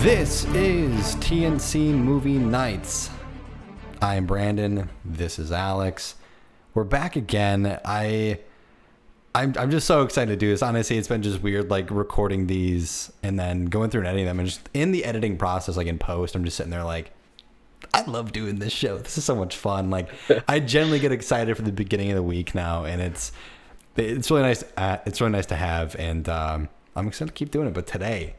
This is TNC Movie Knights. I'm Brandon. This is Alex. We're back again. I'm just so excited to do this. Honestly, it's been just weird, like recording these and then going through and editing them, and just in the editing process, like in post, I'm just sitting there like, I love doing this show. This is so much fun. Like, I generally get excited for the beginning of the week now, and it's really nice. It's really nice to have, and I'm excited to keep doing it. But today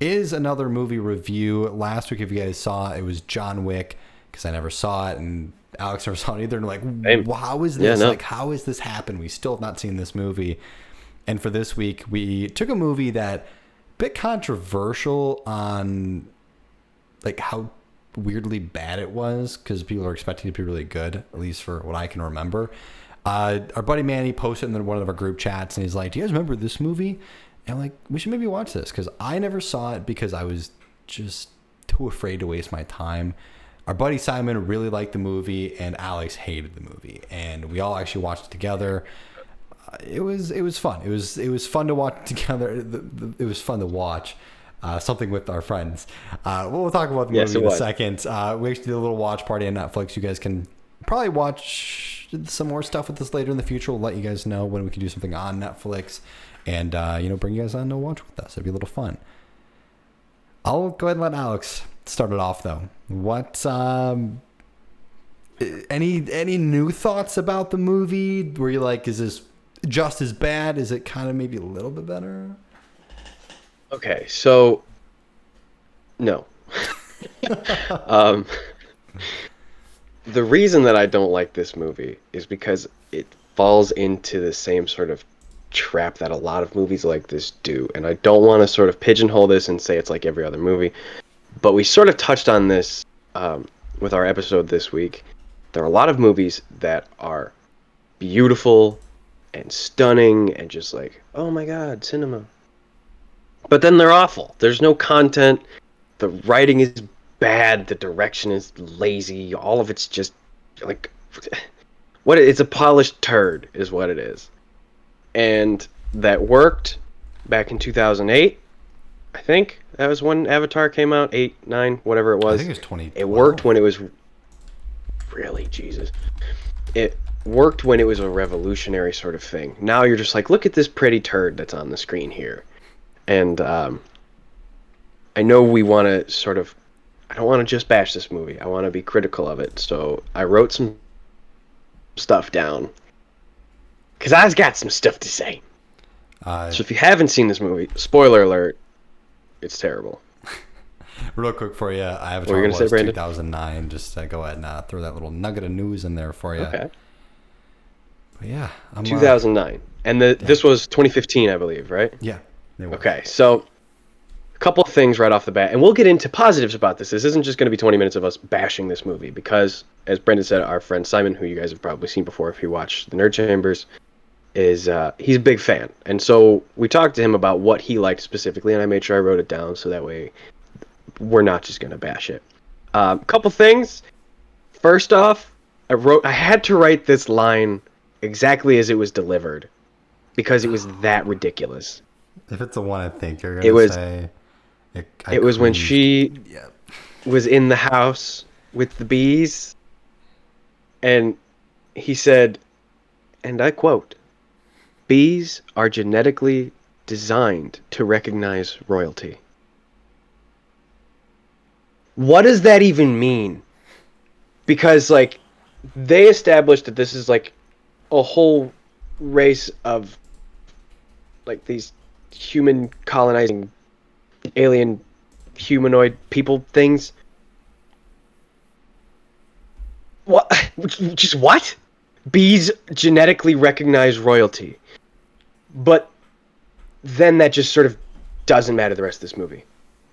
is another movie review. Last week, if you guys saw, it was John Wick, because I never saw it, and Alex never saw it either. And like, how is this? Like, how has this happened? We still have not seen this movie. And for this week, we took a movie that bit controversial on like how weirdly bad it was, because people are expecting it to be really good, at least for what I can remember. Our buddy Manny posted in one of our group chats, and he's like, do you guys remember this movie? And I'm like, we should maybe watch this, because I never saw it because I was just too afraid to waste my time. Our buddy Simon really liked the movie, and Alex hated the movie, and we all actually watched it together. It was fun. It was fun to watch together. It was fun to watch something with our friends. We'll talk about the movie in a second. We actually did a little watch party on Netflix. You guys can probably watch some more stuff with us later in the future. We'll let you guys know when we can do something on Netflix, and bring you guys on to watch with us. It'd be a little fun. I'll go ahead and let Alex start it off, though. What any new thoughts about the movie? Were you like, is this just as bad? Is it kind of maybe a little bit better? Okay, so no. The reason that I don't like this movie is because it falls into the same sort of trap that a lot of movies like this do, and I don't want to sort of pigeonhole this and say it's like every other movie, but we sort of touched on this with our episode this week. There are a lot of movies that are beautiful and stunning and just like, oh my god, cinema, but then they're awful. There's no content, the writing is bad, the direction is lazy, all of it's just like it's a polished turd is what it is. And that worked back in 2008. I think that was when Avatar came out, 8, 9, whatever it was. I think it was 20. It worked when it was It worked when it was a revolutionary sort of thing. Now you're just like, look at this pretty turd that's on the screen here. And I know we want to sort of, I don't want to just bash this movie. I want to be critical of it. So I wrote some stuff down, because I've got some stuff to say. So if you haven't seen this movie, spoiler alert, it's terrible. Real quick for you, Avatar was 2009. Just to go ahead and throw that little nugget of news in there for you. Okay. But yeah. 2009. And this was 2015, I believe, right? Yeah. Okay, so a couple of things right off the bat. And we'll get into positives about this. This isn't just going to be 20 minutes of us bashing this movie, because, as Brendan said, our friend Simon, who you guys have probably seen before if you watch the Nerd Chambers, he's a big fan. And so we talked to him about what he liked specifically, and I made sure I wrote it down so that way we're not just going to bash it. A couple things. First off, I had to write this line exactly as it was delivered, because it was that ridiculous. If it's the one I think you're going to say. It was when she was in the house with the bees, and he said, and I quote, "Bees are genetically designed to recognize royalty." What does that even mean? Because, like, they established that this is, like, a whole race of, like, these human colonizing alien humanoid people things. What? Just what? Bees genetically recognize royalty. But then that just sort of doesn't matter the rest of this movie.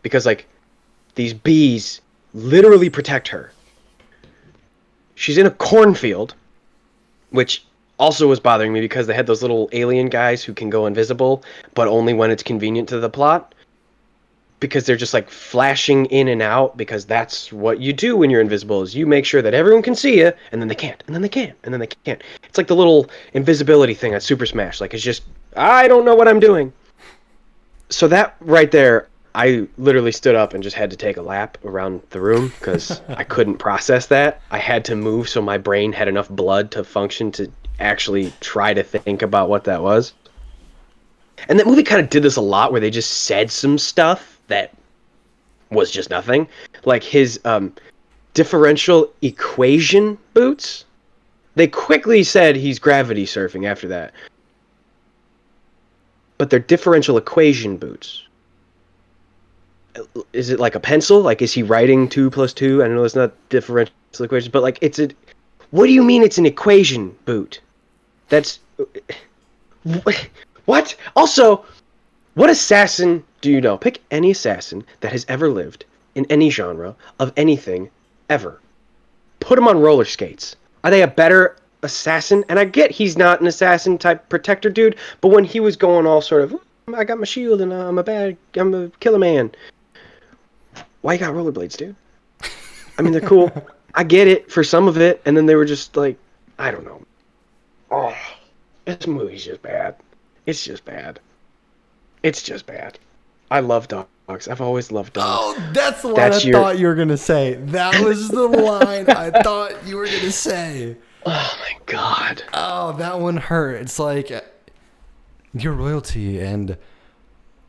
Because, like, these bees literally protect her. She's in a cornfield, which also was bothering me because they had those little alien guys who can go invisible, but only when it's convenient to the plot. Because they're just like flashing in and out, because that's what you do when you're invisible, is you make sure that everyone can see you, and then they can't, and then they can't, and then they can't. It's like the little invisibility thing at Super Smash. Like, it's just, I don't know what I'm doing. So that right there, I literally stood up and just had to take a lap around the room because I couldn't process that. I had to move so my brain had enough blood to function to actually try to think about what that was. And that movie kind of did this a lot where they just said some stuff that was just nothing. Like his differential equation boots. They quickly said he's gravity surfing after that. But they're differential equation boots. Is it like a pencil? Like, is he writing 2 + 2? I know it's not differential equations, but like, it's a... What do you mean it's an equation boot? That's... What? Also, what assassin do you know? Pick any assassin that has ever lived in any genre of anything ever. Put him on roller skates. Are they a better assassin? And I get he's not an assassin type protector dude, but when he was going all sort of, I got my shield and I'm a killer man. Why you got rollerblades, dude? I mean, they're cool. I get it for some of it, and then they were just like, I don't know. Oh, this movie's just bad. It's just bad. It's just bad. I love dogs. I've always loved dogs. Oh, that's the line thought you were going to say. That was the line I thought you were going to say. Oh, my God. Oh, that one hurt. It's like, you're royalty, and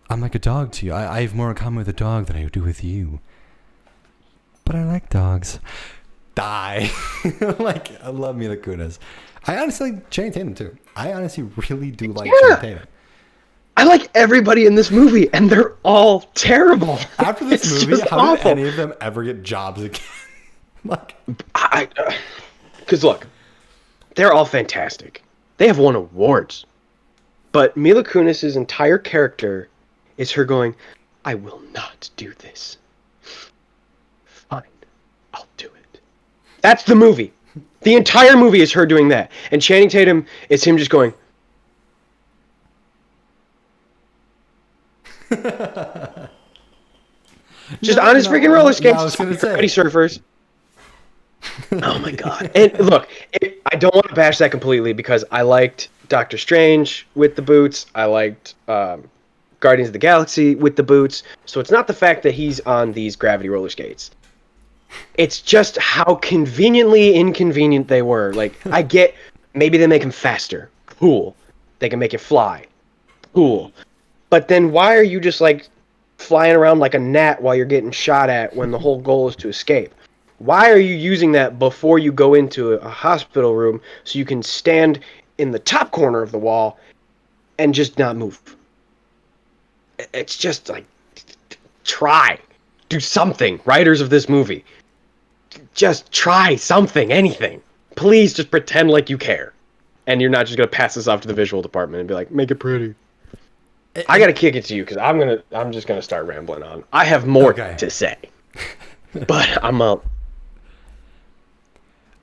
I'm like a dog to you. I have more in common with a dog than I do with you. But I like dogs. Die. Like, I love Mila Kunis. I honestly like Channing Tatum, too. I honestly really do like Channing Tatum. I like everybody in this movie, and they're all terrible. After this movie, how did any of them ever get jobs again? Like, because look, they're all fantastic. They have won awards. But Mila Kunis' entire character is her going, I will not do this. Fine, I'll do it. That's the movie. The entire movie is her doing that. And Channing Tatum is him just going, just on his freaking roller skates, buddy surfers. Oh my God. And look, I don't want to bash that completely because I liked Doctor Strange with the boots. I liked Guardians of the Galaxy with the boots. So it's not the fact that he's on these gravity roller skates. It's just how conveniently inconvenient they were. Like, I get, maybe they make him faster. Cool. They can make it fly. Cool. But then why are you just, like, flying around like a gnat while you're getting shot at when the whole goal is to escape? Why are you using that before you go into a hospital room so you can stand in the top corner of the wall and just not move? It's just, like, try. Do something, writers of this movie. Just try something, anything. Please just pretend like you care. And you're not just going to pass this off to the visual department and be like, make it pretty. I got to kick it to you because I'm just going to start rambling on. I have more to say. But I'm up.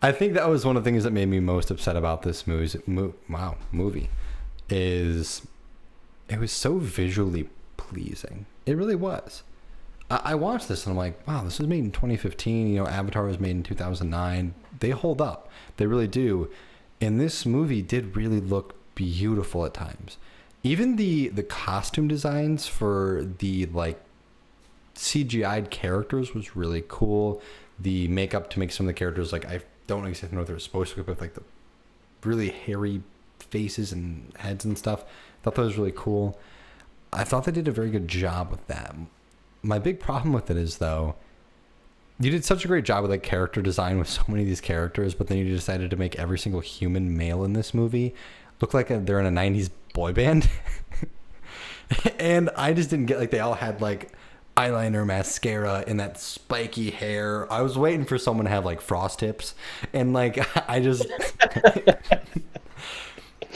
I think that was one of the things that made me most upset about this movie is it was so visually pleasing. It really was. I watched this and I'm like, wow, this was made in 2015. You know, Avatar was made in 2009. They hold up. They really do. And this movie did really look beautiful at times. Even the costume designs for the, like, CGI'd characters was really cool. The makeup to make some of the characters, like, I don't exactly know what they're supposed to look with, like, the really hairy faces and heads and stuff. I thought that was really cool. I thought they did a very good job with that. My big problem with it is, though, you did such a great job with, like, character design with so many of these characters, but then you decided to make every single human male in this movie look like they're in a 90s boy band. And I just didn't get, like, they all had, like, eyeliner, mascara, and that spiky hair. I was waiting for someone to have, like, frost tips. And, like, I just...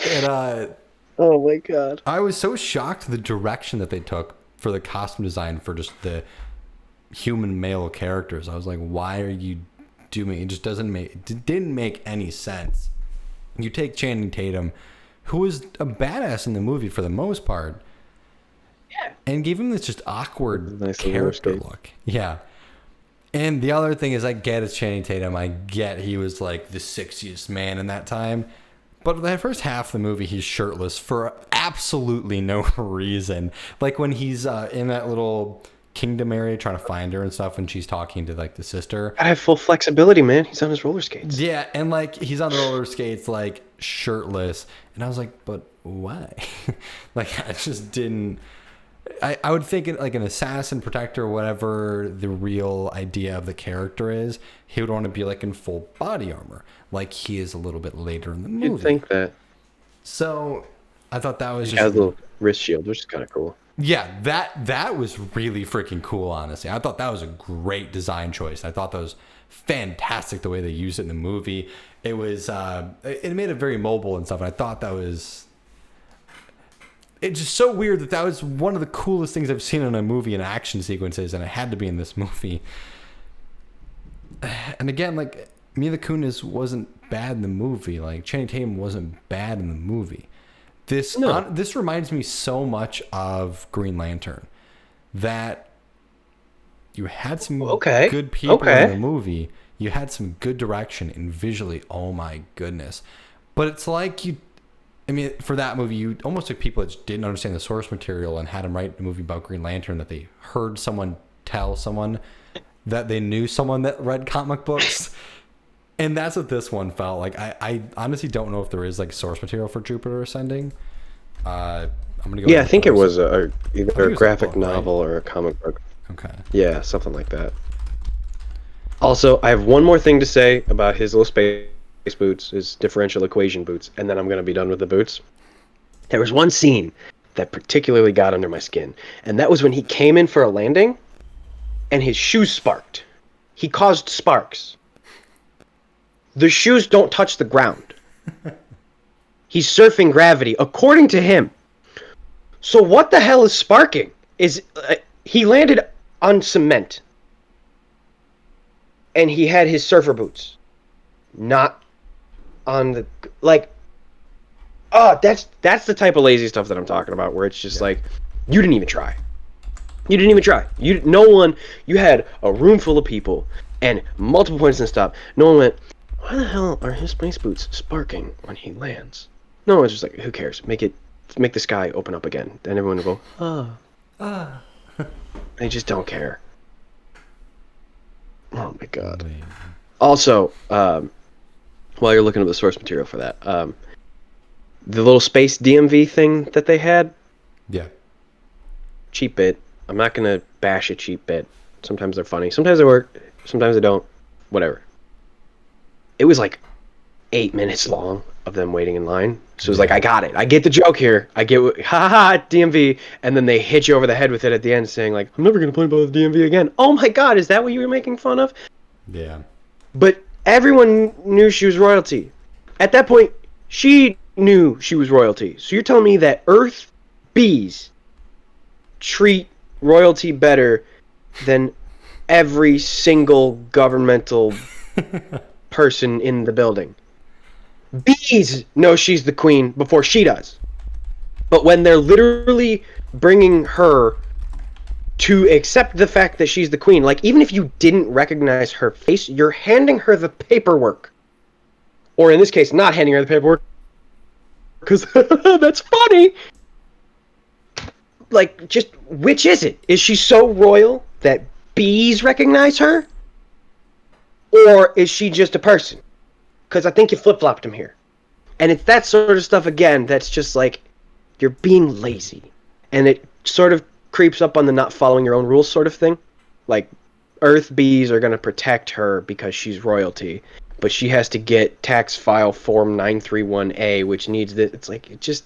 and, oh, my God. I was so shocked the direction that they took for the costume design for just the human male characters. I was like, why are you doing it? It just didn't make any sense. You take Channing Tatum, who was a badass in the movie for the most part, and give him this just awkward character look. Yeah. And the other thing is, I get it's Channing Tatum. I get he was like the sexiest man in that time. But the first half of the movie, he's shirtless for absolutely no reason. Like when he's in that little kingdom area trying to find her and stuff when she's talking to like the sister. I have full flexibility, man. He's on his roller skates. Yeah, and like he's on the roller skates like shirtless, and I was like, but why? Like I just didn't. I would think like an assassin, protector, whatever the real idea of the character is, he would want to be like in full body armor, like he is a little bit later in the movie. You'd think that. So I thought that was He just has a little wrist shield, which is kind of cool. yeah, that was really freaking cool, honestly. I thought that was a great design choice. I thought that was fantastic the way they used it in the movie. It was it made it very mobile and stuff, and I thought that was it's just so weird that was one of the coolest things I've seen in a movie in action sequences, and it had to be in this movie. And again, like Mila Kunis wasn't bad in the movie. Like Channing Tatum wasn't bad in the movie. This reminds me so much of Green Lantern, that you had some good people in the movie. You had some good direction, and visually, oh my goodness. But it's like for that movie, you almost took people that didn't understand the source material and had them write a movie about Green Lantern that they heard someone tell someone that they knew someone that read comic books. And that's what this one felt like. I honestly don't know if there is like source material for Jupiter Ascending. I'm gonna go. Yeah, I think it was either a graphic book, novel or a comic book. Okay. Yeah, something like that. Also, I have one more thing to say about his little space boots, his differential equation boots, and then I'm gonna be done with the boots. There was one scene that particularly got under my skin, and that was when he came in for a landing, and his shoes sparked. He caused sparks. The shoes don't touch the ground. He's surfing gravity, according to him. So what the hell is sparking? He landed on cement, and he had his surfer boots, not on the that's the type of lazy stuff that I'm talking about, where it's just like, you didn't even try. You didn't even try. You had a room full of people and multiple points and stop. No one went, why the hell are his space boots sparking when he lands? No one's just like, who cares? Make the sky open up again. Then everyone will go, They just don't care. Oh my god. Also, while you're looking at the source material for that, the little space DMV thing that they had. Yeah. Cheap bit. I'm not gonna bash a cheap bit. Sometimes they're funny. Sometimes they work. Sometimes they don't. Whatever. It was like 8 minutes long of them waiting in line. So it was like, I got it. I get the joke here. I get DMV. And then they hit you over the head with it at the end, saying like, I'm never going to play about the DMV again. Oh my god, is that what you were making fun of? Yeah. But everyone knew she was royalty. At that point, she knew she was royalty. So you're telling me that Earth bees treat royalty better than every single governmental person in the building? Bees know she's the queen before she does. But when they're literally bringing her to accept the fact that she's the queen, like, even if you didn't recognize her face, you're handing her the paperwork. Or in this case, not handing her the paperwork, because that's funny. Like, just, which is it? Is she so royal that bees recognize her? Or is she just a person? Because I think you flip-flopped him here. And it's that sort of stuff, again, that's just like, you're being lazy. And it sort of creeps up on the not following your own rules sort of thing. Like, Earth bees are going to protect her because she's royalty. But she has to get tax file form 931A, which needs this. It's like, it's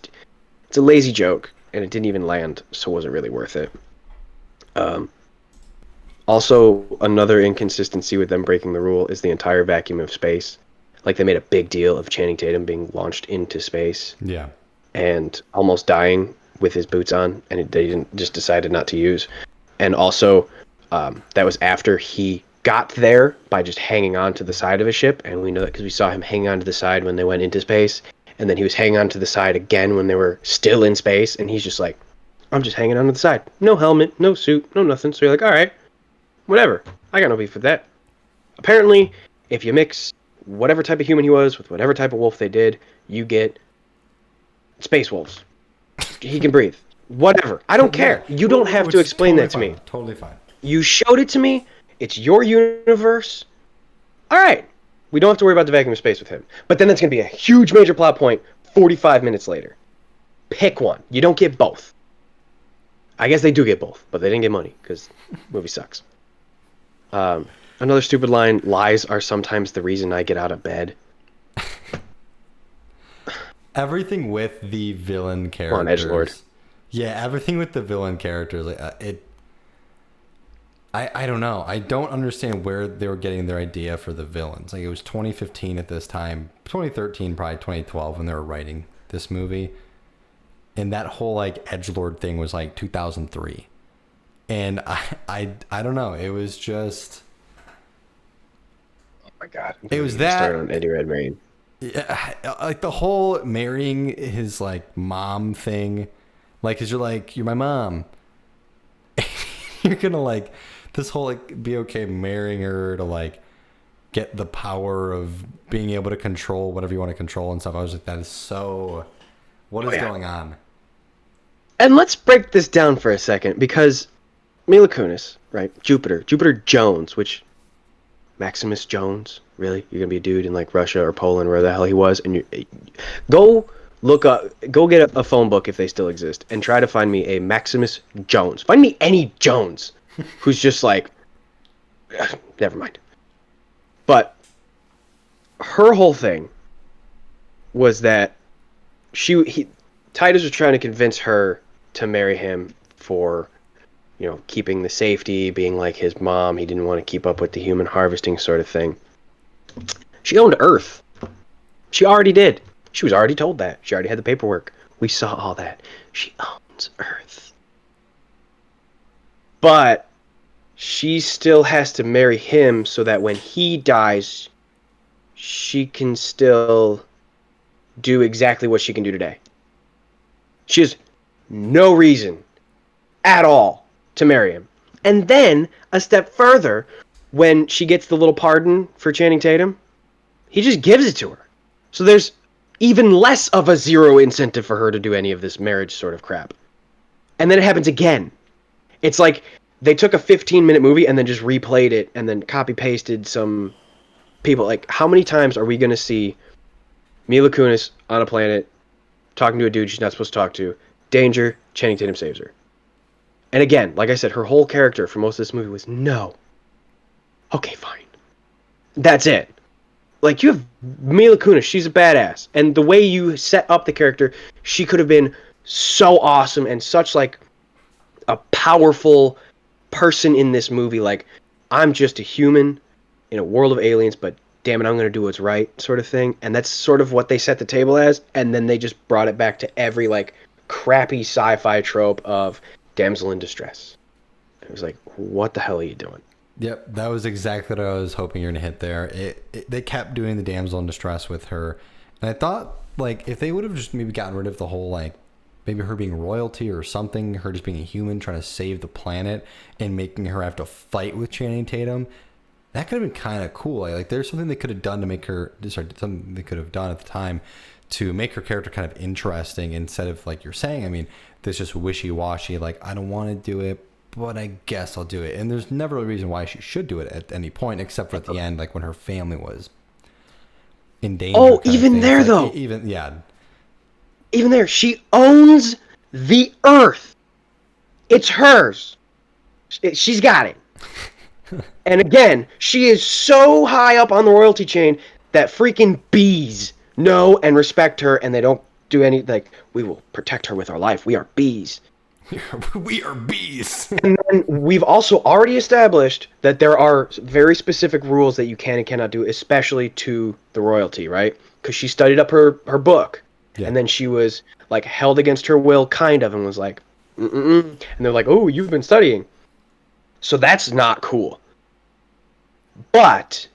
a lazy joke. And it didn't even land, so it wasn't really worth it. Also, another inconsistency with them breaking the rule is the entire vacuum of space. Like, they made a big deal of Channing Tatum being launched into space. Yeah. And almost dying with his boots on, and they didn't just decided not to use. And also, that was after he got there by just hanging on to the side of a ship, and we know that because we saw him hang on to the side when they went into space, and then he was hanging on to the side again when they were still in space, and he's just like, I'm just hanging on to the side. No helmet, no suit, no nothing. So you're like, alright, whatever. I got no beef with that. Apparently, if you mix whatever type of human he was with whatever type of wolf they did, you get space wolves. He can breathe. Whatever. I don't care. You don't have to explain that to me. Totally fine. You showed it to me. It's your universe. All right. We don't have to worry about the vacuum of space with him. But then that's going to be a huge major plot point 45 minutes later. Pick one. You don't get both. I guess they do get both, but they didn't get money because the movie sucks. Another stupid line, lies are sometimes the reason I get out of bed. Everything with the villain characters. Come on, Edgelord. Yeah, everything with the villain characters. I don't know. I don't understand where they were getting their idea for the villains. Like, it was 2015 at this time. 2013, probably 2012 when they were writing this movie. And that whole, like, Edgelord thing was, like, 2003. And I don't know. It was just... Oh, my God. It was that... Start on Eddie Redmayne. Yeah, like, the whole marrying his, like, mom thing. Like, because you're like, you're my mom. You're going to, like... This whole, like, be okay marrying her to, like, get the power of being able to control whatever you want to control and stuff. I was like, that is so... What is going on? And let's break this down for a second, because Mila Kunis, right? Jupiter Jones, which... Maximus Jones? Really? You're going to be a dude in, like, Russia or Poland, where the hell he was? And go look up... Go get a phone book, if they still exist, and try to find me a Maximus Jones. Find me any Jones who's just like... Never mind. But her whole thing was that Titus was trying to convince her to marry him for, you know, keeping the safety, being like his mom. He didn't want to keep up with the human harvesting sort of thing. She owned Earth. She already did. She was already told that. She already had the paperwork. We saw all that. She owns Earth. But she still has to marry him so that when he dies, she can still do exactly what she can do today. She has no reason at all to marry him. And then, a step further, when she gets the little pardon for Channing Tatum, he just gives it to her. So there's even less of a zero incentive for her to do any of this marriage sort of crap. And then it happens again. It's like they took a 15-minute movie and then just replayed it and then copy-pasted some people. Like, how many times are we going to see Mila Kunis on a planet talking to a dude she's not supposed to talk to? Danger, Channing Tatum saves her. And again, like I said, her whole character for most of this movie was no. Okay, fine. That's it. Like, you have Mila Kunis, she's a badass. And the way you set up the character, she could have been so awesome and such, like, a powerful person in this movie. Like, I'm just a human in a world of aliens, but damn it, I'm going to do what's right sort of thing. And that's sort of what they set the table as. And then they just brought it back to every, like, crappy sci-fi trope of damsel in distress. It was like, what the hell are you doing? Yep, that was exactly what I was hoping you're going to hit there. They kept doing the damsel in distress with her. And I thought, like, if they would have just maybe gotten rid of the whole, like, maybe her being royalty or something, her just being a human trying to save the planet and making her have to fight with Channing Tatum, that could have been kind of cool. Like, there's something they could have done to make her, something they could have done at the time to make her character kind of interesting instead of, like you're saying, I mean, this just wishy-washy, like, I don't want to do it, but I guess I'll do it. And there's never a reason why she should do it at any point, except for at the end, like when her family was in danger. Oh, even there, like, though. Even there, she owns the Earth. It's hers. She's got it. And again, she is so high up on the royalty chain that freaking bees know and respect her, and they don't do any, like, we will protect her with our life. We are bees. We are bees. And then we've also already established that there are very specific rules that you can and cannot do, especially to the royalty, right? Because she studied up her book. Yeah. And then she was, like, held against her will, kind of, and was like, mm-mm. And they're like, oh, you've been studying. So that's not cool. But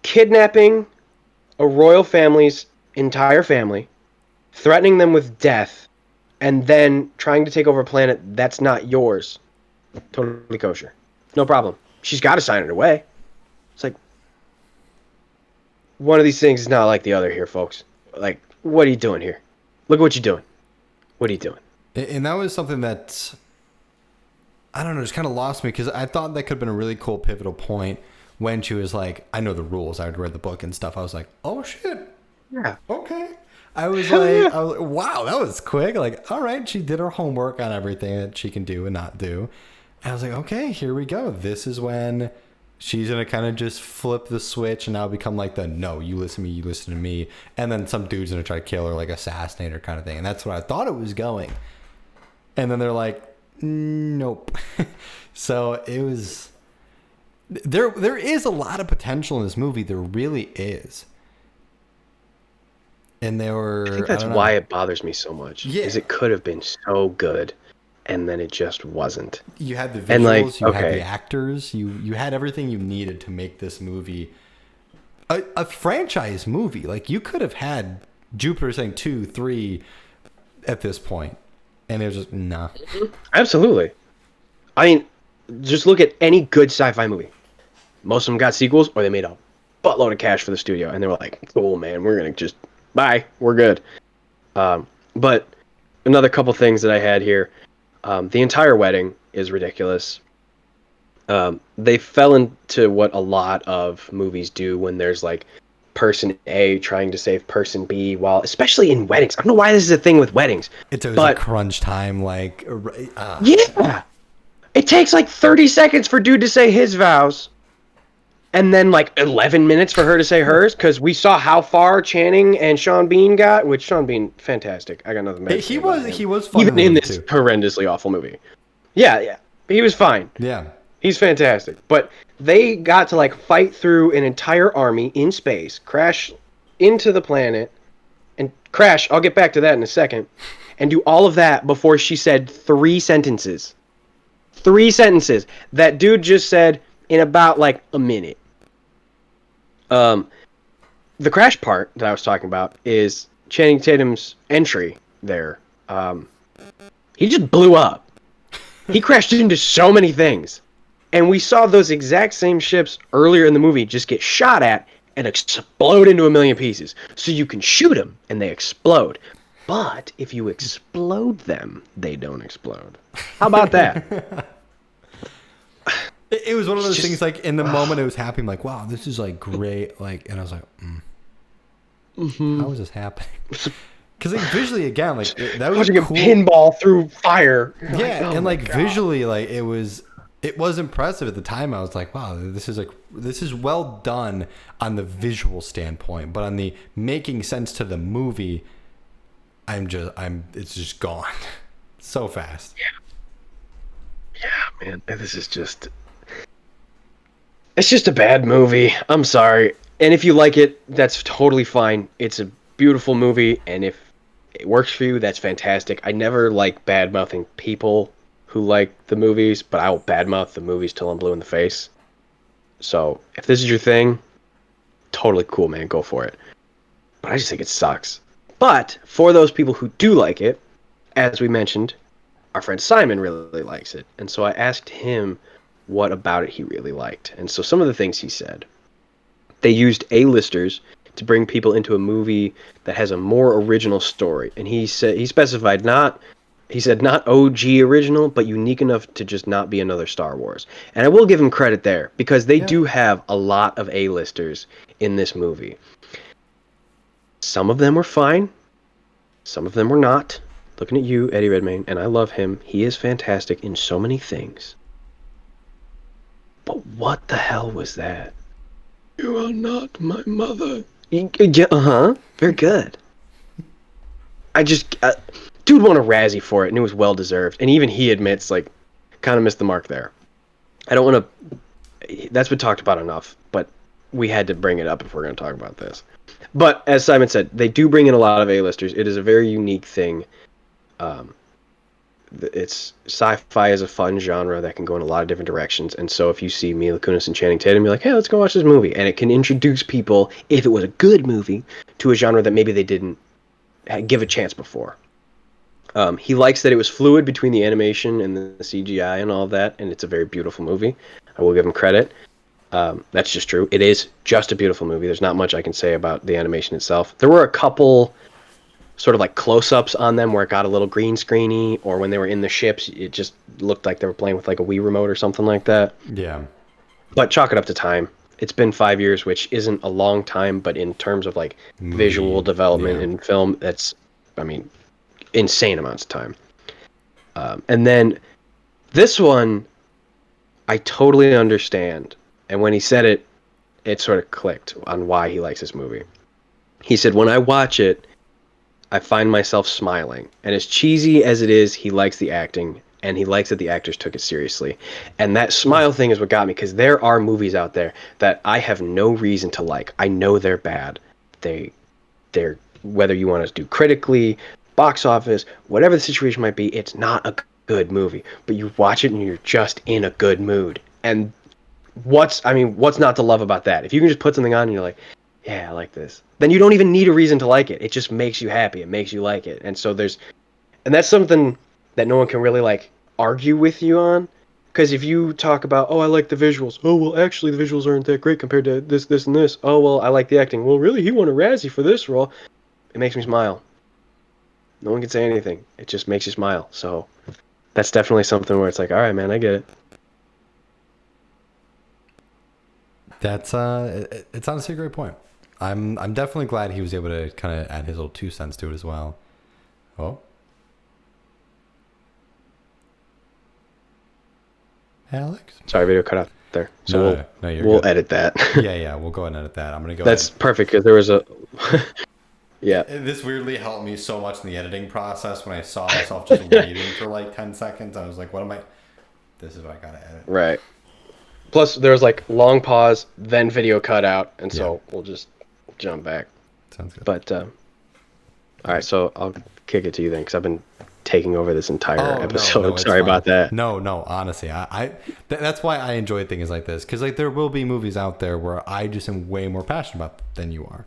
kidnapping a royal family's entire family, threatening them with death, and then trying to take over a planet that's not yours, totally kosher. No problem. She's got to sign it away. It's like, one of these things is not like the other here, folks. Like, what are you doing here? Look at what you're doing. What are you doing? And that was something that, I don't know, just kind of lost me, because I thought that could have been a really cool pivotal point when she was like, I know the rules. I had read the book and stuff. I was like, oh shit. Yeah. Okay. I was wow, that was quick. Like, all right, she did her homework on everything that she can do and not do. And I was like, okay, here we go. This is when she's going to kind of just flip the switch and now become like the, no, you listen to me, you listen to me. And then some dude's going to try to kill her, like assassinate her kind of thing. And that's what I thought it was going. And then they're like, nope. So it was, there is a lot of potential in this movie. There really is. And they were, I think that's why it bothers me so much. Yeah. Is it could have been so good, and then it just wasn't. You had the visuals, you had the actors, you had everything you needed to make this movie a franchise movie. Like, you could have had Jupiter saying 2, 3 at this point, and it was just, nah. Absolutely. I mean, just look at any good sci-fi movie. Most of them got sequels, or they made a buttload of cash for the studio, and they were like, cool, man, we're going to just, bye, we're good. But another couple things that I had here. The entire wedding is ridiculous. They fell into what a lot of movies do when there's like person A trying to save person B, while especially in weddings. I don't know why this is a thing with weddings. It's always a crunch time, like yeah. It takes like 30 seconds for dude to say his vows, and then like 11 minutes for her to say hers, because we saw how far Channing and Sean Bean got, which Sean Bean, fantastic. I got nothing bad to say about him. He was fun even in this horrendously awful movie. Yeah. He was fine. Yeah. He's fantastic. But they got to like fight through an entire army in space, crash into the planet, and crash, I'll get back to that in a second, and do all of that before she said 3 sentences. 3 sentences. That dude just said in about like a minute. The crash part that I was talking about is Channing Tatum's entry there. He just blew up. He crashed into so many things. And we saw those exact same ships earlier in the movie just get shot at and explode into a million pieces. So you can shoot them and they explode. But if you explode them, they don't explode. How about that? It was one of those things, like, in the moment it was happening, like, wow, this is, like, great, like, and I was like, how is this happening? Because, like, visually, again, like, that was watching cool. A pinball through fire. Yeah, and, like, visually, like, it was impressive at the time. I was like, wow, this is well done on the visual standpoint, but on the making sense to the movie, it's just gone so fast. Yeah, man, it's just a bad movie. I'm sorry. And if you like it, that's totally fine. It's a beautiful movie, and if it works for you, that's fantastic. I never like bad-mouthing people who like the movies, but I will badmouth the movies till I'm blue in the face. So, if this is your thing, totally cool, man. Go for it. But I just think it sucks. But, for those people who do like it, as we mentioned, our friend Simon really likes it. And so I asked him what about it he really liked. And so some of the things he said. They used A-listers to bring people into a movie that has a more original story. And he specified not OG original, but unique enough to just not be another Star Wars. And I will give him credit there, because they do have a lot of A-listers in this movie. Some of them were fine. Some of them were not. Looking at you, Eddie Redmayne, and I love him. He is fantastic in so many things. But what the hell was that? You are not my mother. Yeah, very good. I just... dude won a Razzie for it, and it was well-deserved. And even he admits, like, kind of missed the mark there. I don't want to... That's been talked about enough, but we had to bring it up if we're going to talk about this. But, as Simon said, they do bring in a lot of A-listers. It is a very unique thing. It's sci-fi is a fun genre that can go in a lot of different directions, and so if you see Mila Kunis and Channing Tatum, you're like, hey, let's go watch this movie, and it can introduce people, if it was a good movie, to a genre that maybe they didn't give a chance before. He likes that it was fluid between the animation and the CGI and all of that, and it's a very beautiful movie. I will give him credit. That's just true. It is just a beautiful movie. There's not much I can say about the animation itself. There were a couple sort of like close-ups on them where it got a little green screeny, or when they were in the ships, it just looked like they were playing with like a Wii remote or something like that. Yeah. But chalk it up to time. It's been 5 years, which isn't a long time, but in terms of like visual development in film, that's, I mean, insane amounts of time. And then this one, I totally understand. And when he said it, it sort of clicked on why he likes this movie. He said, when I watch it, I find myself smiling. And as cheesy as it is, he likes the acting, and he likes that the actors took it seriously. And that smile thing is what got me, because there are movies out there that I have no reason to like. I know they're bad. They're whether you want to do critically, box office, whatever the situation might be, it's not a good movie. But you watch it and you're just in a good mood. And what's not to love about that? If you can just put something on and you're like, yeah, I like this, then you don't even need a reason to like it. It just makes you happy. It makes you like it. And so that's something that no one can really like argue with you on. Because if you talk about, oh, I like the visuals. Oh, well, actually the visuals aren't that great compared to this, and this. Oh, well, I like the acting. Well, really, he won a Razzie for this role. It makes me smile. No one can say anything. It just makes you smile. So that's definitely something where it's like, all right, man, I get it. That's it's honestly a great point. I'm definitely glad he was able to kind of add his little 2 cents to it as well. Oh. Alex? Sorry, video cut out there. So we'll edit that. Yeah, we'll go ahead and edit that. I'm going to go That's perfect, because there was a... Yeah. This weirdly helped me so much in the editing process when I saw myself just waiting for like 10 seconds. I was like, this is what I got to edit. Right. Plus, there was like long pause, then video cut out, and so we'll just jump back. Sounds good. But, all right, so I'll kick it to you then, because I've been taking over this entire episode. No, sorry about that. No, honestly, that's why I enjoy things like this, because like there will be movies out there where I just am way more passionate about than you are,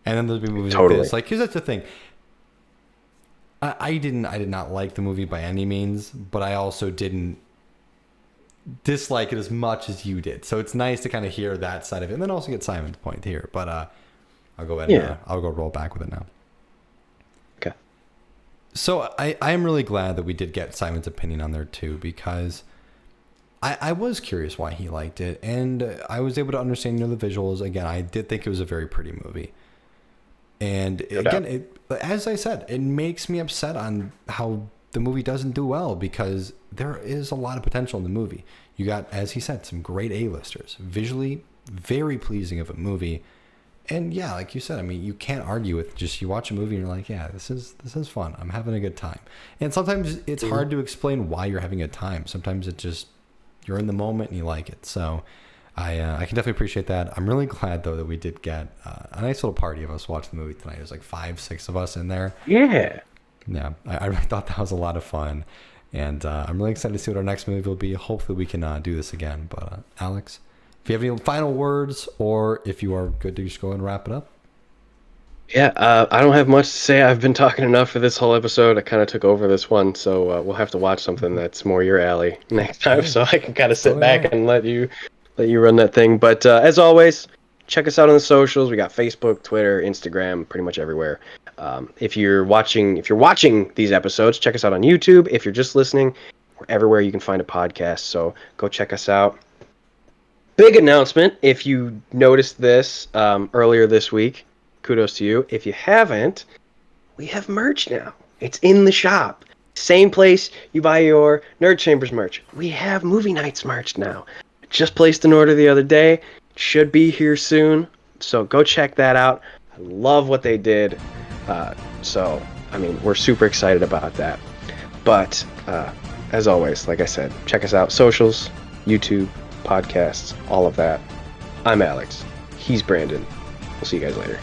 and then there'll be movies like this. Like, because that's the thing. I did not like the movie by any means, but I also didn't dislike it as much as you did. So it's nice to kind of hear that side of it, and then also get Simon's point here. But I'll go ahead and I'll go roll back with it now. Okay. So I am really glad that we did get Simon's opinion on there too, because I was curious why he liked it, and I was able to understand, the visuals. Again, I did think it was a very pretty movie. And again, as I said, it makes me upset on how the movie doesn't do well, because there is a lot of potential in the movie. You got, as he said, some great A-listers, visually very pleasing of a movie. And yeah, like you said, I mean, you can't argue with just, you watch a movie and you're like, yeah, this is fun. I'm having a good time. And sometimes it's hard to explain why you're having a time. Sometimes it just, you're in the moment and you like it. So I can definitely appreciate that. I'm really glad though that we did get a nice little party of us watching the movie tonight. There's like 5-6 of us in there. Yeah. Yeah, I really thought that was a lot of fun, and I'm really excited to see what our next movie will be. Hopefully we can do this again. But Alex, if you have any final words, or if you are good to just go and wrap it up. Yeah, I don't have much to say. I've been talking enough for this whole episode. I kind of took over this one, so we'll have to watch something that's more your alley next time, so I can kind of sit back and let you run that thing. But as always, check us out on the socials. We got Facebook, Twitter, Instagram, pretty much everywhere. If you're watching these episodes, check us out on YouTube. If you're just listening, we're everywhere you can find a podcast. So go check us out. Big announcement. If you noticed this earlier this week, kudos to you. If you haven't, we have merch now. It's in the shop. Same place you buy your Nerd Chambers merch. We have Movie Nights merch now. Just placed an order the other day. Should be here soon. So go check that out. I love what they did. So, I mean, we're super excited about that. But, as always, like I said, check us out. Socials, YouTube, podcasts, all of that. I'm Alex. He's Brandon. We'll see you guys later.